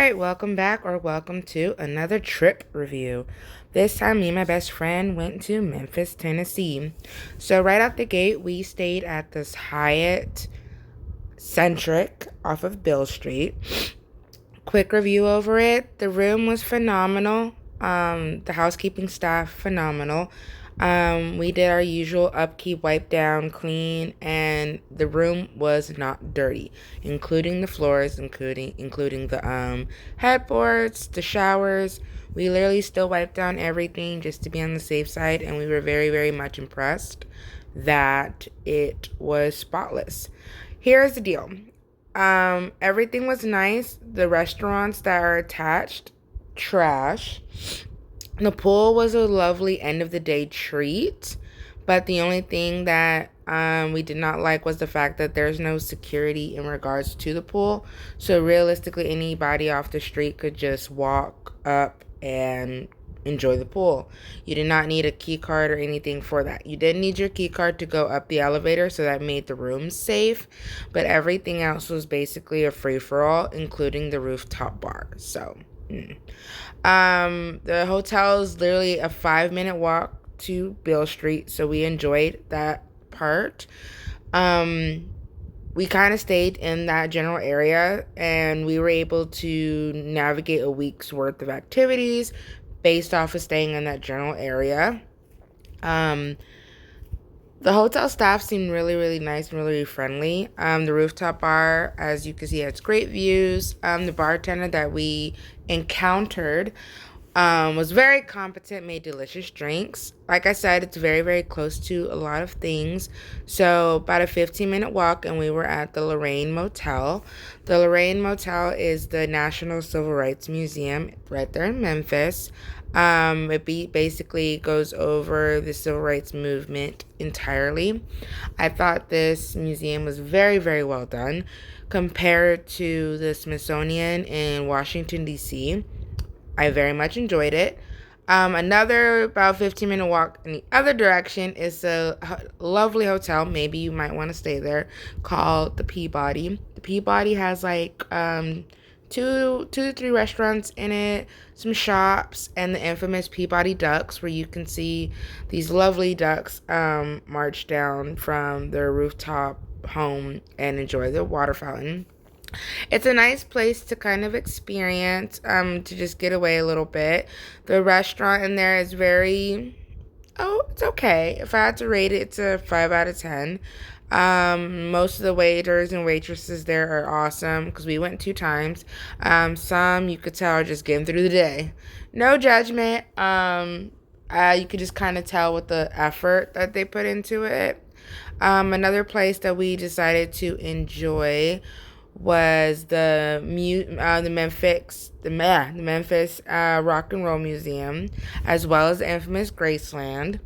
right, welcome back or welcome to another trip review. This time, me and my best friend went to Memphis, Tennessee. So, right out the gate, we stayed at this Hyatt Centric off of Beale Street. Quick review over it. The room was phenomenal. The housekeeping staff, phenomenal. We did our usual upkeep, wipe down, clean, and the room was not dirty, including the floors, including the headboards, the showers. We literally still wiped down everything just to be on the safe side, and we were very, very much impressed that it was spotless. Here's the deal. Everything was nice. The restaurants that are attached, trash. The pool was a lovely end of the day treat, but the only thing that we did not like was the fact that there's no security in regards to the pool. So realistically, anybody off the street could just walk up and enjoy the pool. You did not need a key card or anything for that. You did need your key card to go up the elevator, so that made the rooms safe, but everything else was basically a free-for-all, including the rooftop bar. So the hotel is literally a 5-minute walk to Beale Street, so we enjoyed that part. We kind of stayed in that general area, and we were able to navigate a week's worth of activities based off of staying in that general area. The hotel staff seemed really, really nice and really, really friendly. The rooftop bar, as you can see, has great views. The bartender that we encountered was very competent, made delicious drinks. Like I said, it's very, very close to a lot of things. So about a 15-minute walk, and we were at the Lorraine Motel. The Lorraine Motel is the National Civil Rights Museum right there in Memphis. It basically goes over the civil rights movement entirely. I thought this museum was very, very well done compared to the Smithsonian in Washington, D.C. I very much enjoyed it. Another about 15-minute walk in the other direction is a lovely hotel. Maybe you might want to stay there, called the Peabody. The Peabody has like two to three restaurants in it, some shops, and the infamous Peabody Ducks, where you can see these lovely ducks march down from their rooftop home and enjoy the water fountain. It's a nice place to kind of experience, to just get away a little bit. The restaurant in there is it's okay. If I had to rate it, it's a 5 out of 10. Most of the waiters and waitresses there are awesome because we went 2 times. Some you could tell are just getting through the day. No judgment. You could just kind of tell with the effort that they put into it. Another place that we decided to enjoy was the Memphis Rock and Roll Museum, as well as the infamous Graceland.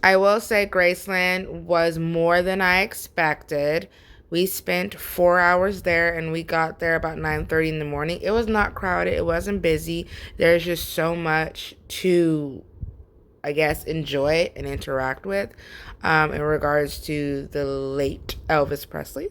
I will say Graceland was more than I expected. We spent 4 hours there, and we got there about 9:30 in the morning. It was not crowded. It wasn't busy. There's just so much to, I guess, enjoy and interact with in regards to the late Elvis Presley.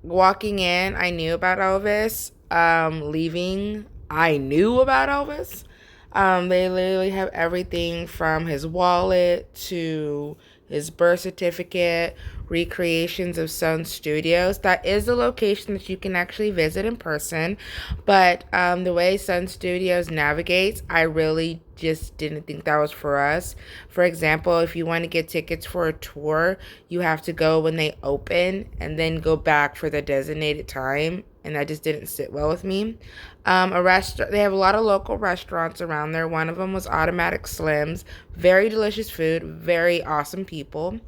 Walking in, I knew about Elvis. Leaving, I knew about Elvis. They literally have everything from his wallet to his birth certificate, recreations of Sun Studios. That is the location that you can actually visit in person. But the way Sun Studios navigates, I really just didn't think that was for us. For example, if you want to get tickets for a tour, you have to go when they open and then go back for the designated time. And that just didn't sit well with me. They have a lot of local restaurants around there. One of them was Automatic Slims. Very delicious food, very awesome people.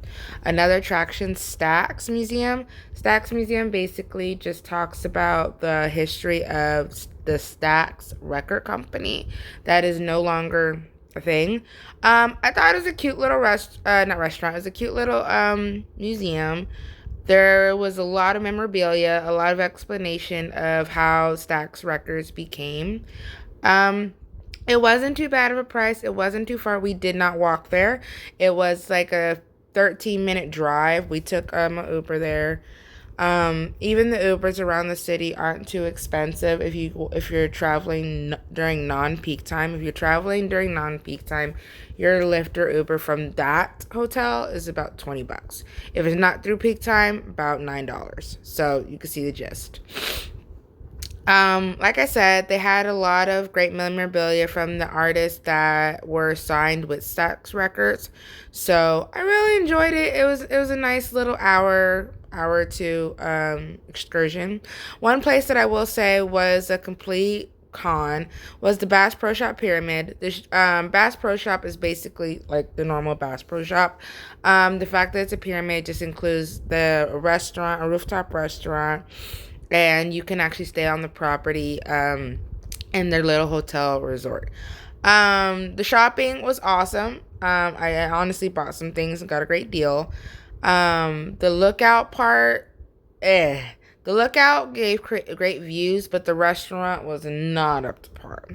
Another attraction, Stax Museum. Stax Museum basically just talks about the history of the Stax record company that is no longer a thing. I thought it was a cute little not restaurant. It was a cute little museum. There was a lot of memorabilia, a lot of explanation of how Stax Records became. It wasn't too bad of a price. It wasn't too far. We did not walk there. It was like a 13-minute drive. We took an Uber there. Even the Ubers around the city aren't too expensive if you're traveling during non-peak time. If you're traveling during non-peak time, your Lyft or Uber from that hotel is about $20. If it's not through peak time, about $9. So you can see the gist. Like I said, they had a lot of great memorabilia from the artists that were signed with Stax Records. So I really enjoyed it. It was a nice little hour or two excursion. One place that I will say was a complete con was the Bass Pro Shop Pyramid. The Bass Pro Shop is basically like the normal Bass Pro Shop. The fact that it's a pyramid just includes the restaurant, a rooftop restaurant, and you can actually stay on the property in their little hotel resort. The shopping was awesome. I honestly bought some things and got a great deal. The lookout part, The lookout gave great views, but the restaurant was not up to par.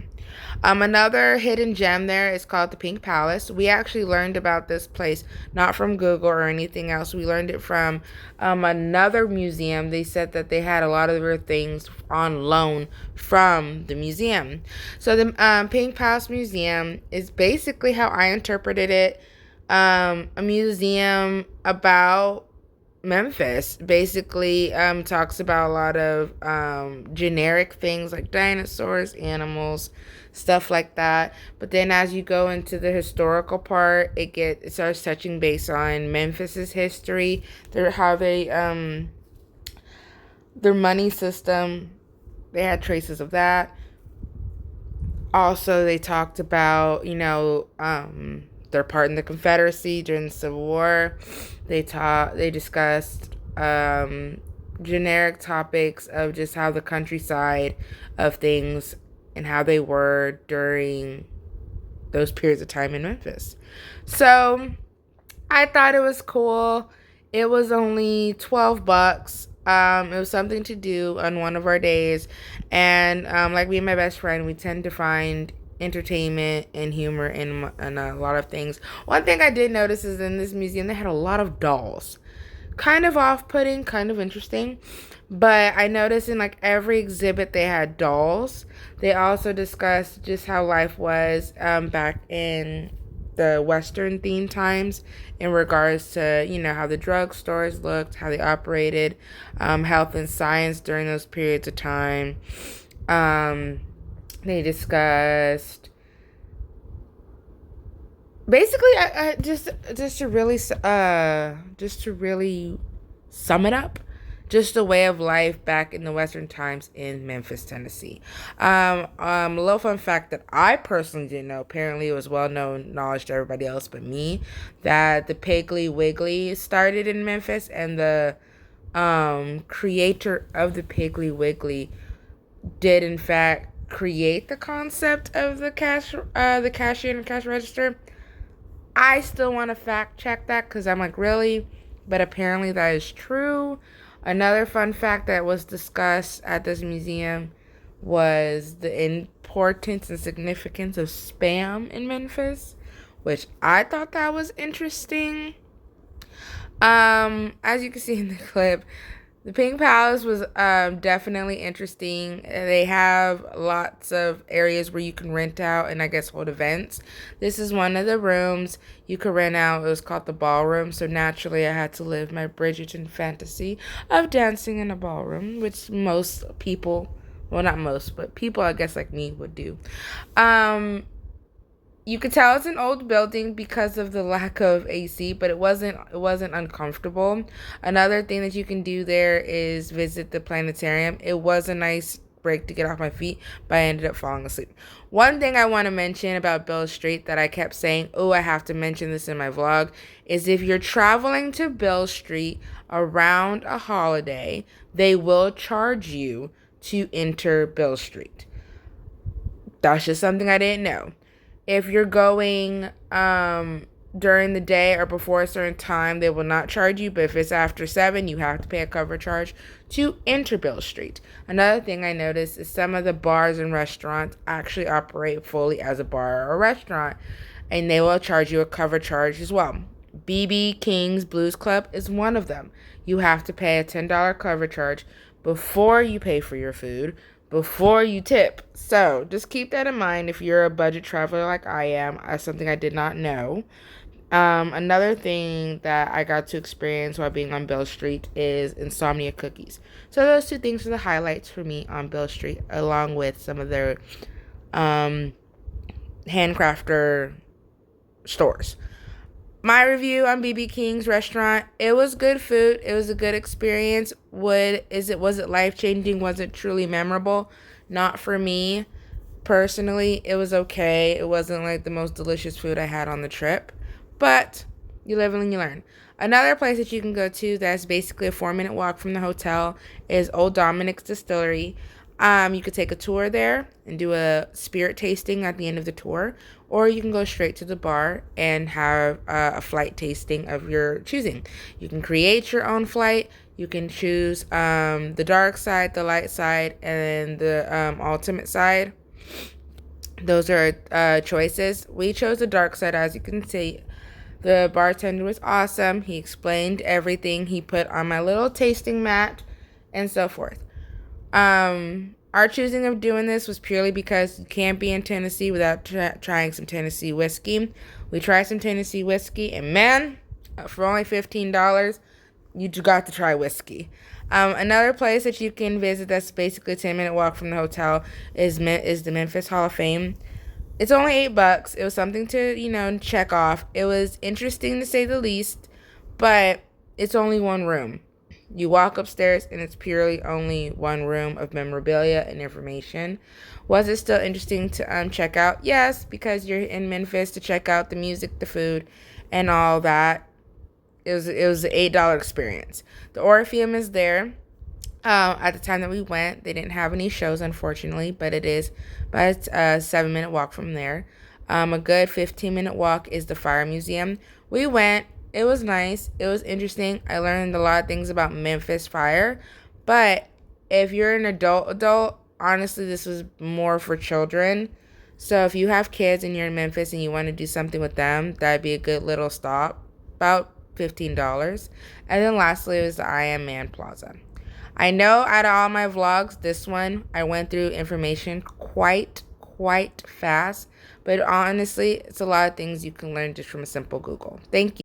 Another hidden gem there is called the Pink Palace. We actually learned about this place not from Google or anything else. We learned it from another museum. They said that they had a lot of their things on loan from the museum. So the Pink Palace Museum is basically how I interpreted it. A museum about Memphis. Basically talks about a lot of generic things like dinosaurs, animals, stuff like that. But then as you go into the historical part, it starts touching base on Memphis's history, their money system. They had traces of that. Also, they talked about, their part in the Confederacy during the Civil War. They discussed generic topics of just how the countryside of things and how they were during those periods of time in Memphis. So I thought it was cool. It was only $12. It was something to do on one of our days, and like me and my best friend, we tend to find entertainment and humor in a lot of things. One thing I did notice is in this museum they had a lot of dolls. Kind of off-putting, kind of interesting. But I noticed in like every exhibit they had dolls. They also discussed just how life was back in the Western themed times in regards to, how the drugstores looked, how they operated, health and science during those periods of time. They discussed basically just to really sum it up, just the way of life back in the Western times in Memphis, Tennessee. A little fun fact that I personally didn't know, apparently it was well-known knowledge to everybody else but me, that the Piggly Wiggly started in Memphis, and the creator of the Piggly Wiggly did in fact create the concept of the cashier and cash register. I still want to fact check that because I'm like, really? But apparently that is true. Another fun fact that was discussed at this museum was the importance and significance of spam in Memphis, which I thought that was interesting. As you can see in the clip, the Pink Palace was definitely interesting. They have lots of areas where you can rent out and I guess hold events. This is one of the rooms you could rent out. It was called the ballroom. So naturally I had to live my Bridgerton fantasy of dancing in a ballroom, which most people, well not most, but people I guess like me would do. You could tell it's an old building because of the lack of AC, but it wasn't uncomfortable. Another thing that you can do there is visit the planetarium. It was a nice break to get off my feet, but I ended up falling asleep. One thing I want to mention about Beale Street that I kept saying, I have to mention this in my vlog, is if you're traveling to Beale Street around a holiday, they will charge you to enter Beale Street. That's just something I didn't know. If you're going during the day or before a certain time, they will not charge you. But if it's after 7, you have to pay a cover charge to enter Beale Street. Another thing I noticed is some of the bars and restaurants actually operate fully as a bar or a restaurant, and they will charge you a cover charge as well. BB King's Blues Club is one of them. You have to pay a $10 cover charge before you pay for your food, before you tip. So just keep that in mind if you're a budget traveler like I am. That's something I did not know. Another thing that I got to experience while being on Beale Street is insomnia cookies. So those two things are the highlights for me on Beale Street, along with some of their handcrafter stores. My review on BB King's restaurant, it was good food. It was a good experience. Was it life-changing? Was it truly memorable? Not for me. Personally, it was okay. It wasn't like the most delicious food I had on the trip. But you live and you learn. Another place that you can go to that's basically a 4-minute walk from the hotel is Old Dominic's Distillery. You could take a tour there and do a spirit tasting at the end of the tour, or you can go straight to the bar and have a flight tasting of your choosing. You can create your own flight. You can choose the dark side, the light side, and the ultimate side. Those are choices. We chose the dark side, as you can see. The bartender was awesome. He explained everything. He put on my little tasting mat and so forth. Our choosing of doing this was purely because you can't be in Tennessee without trying some Tennessee whiskey. We tried some Tennessee whiskey, and man, for only $15, you got to try whiskey. Another place that you can visit that's basically a 10-minute walk from the hotel is the Memphis Hall of Fame. It's only $8. It was something to, check off. It was interesting to say the least, but it's only one room. You walk upstairs and it's purely only one room of memorabilia and information. Was it still interesting to check out? Yes, because you're in Memphis to check out the music, the food, and all that. It was an $8 experience. The Orpheum is there. At the time that we went, they didn't have any shows, unfortunately, but it's a 7-minute walk from there. A good 15-minute walk is the Fire Museum. We went. It was nice. It was interesting. I learned a lot of things about Memphis fire. But if you're an adult, honestly, this was more for children. So if you have kids and you're in Memphis and you want to do something with them, that'd be a good little stop. About $15. And then lastly, it was the I Am Man Plaza. I know out of all my vlogs, this one, I went through information quite fast. But honestly, it's a lot of things you can learn just from a simple Google. Thank you.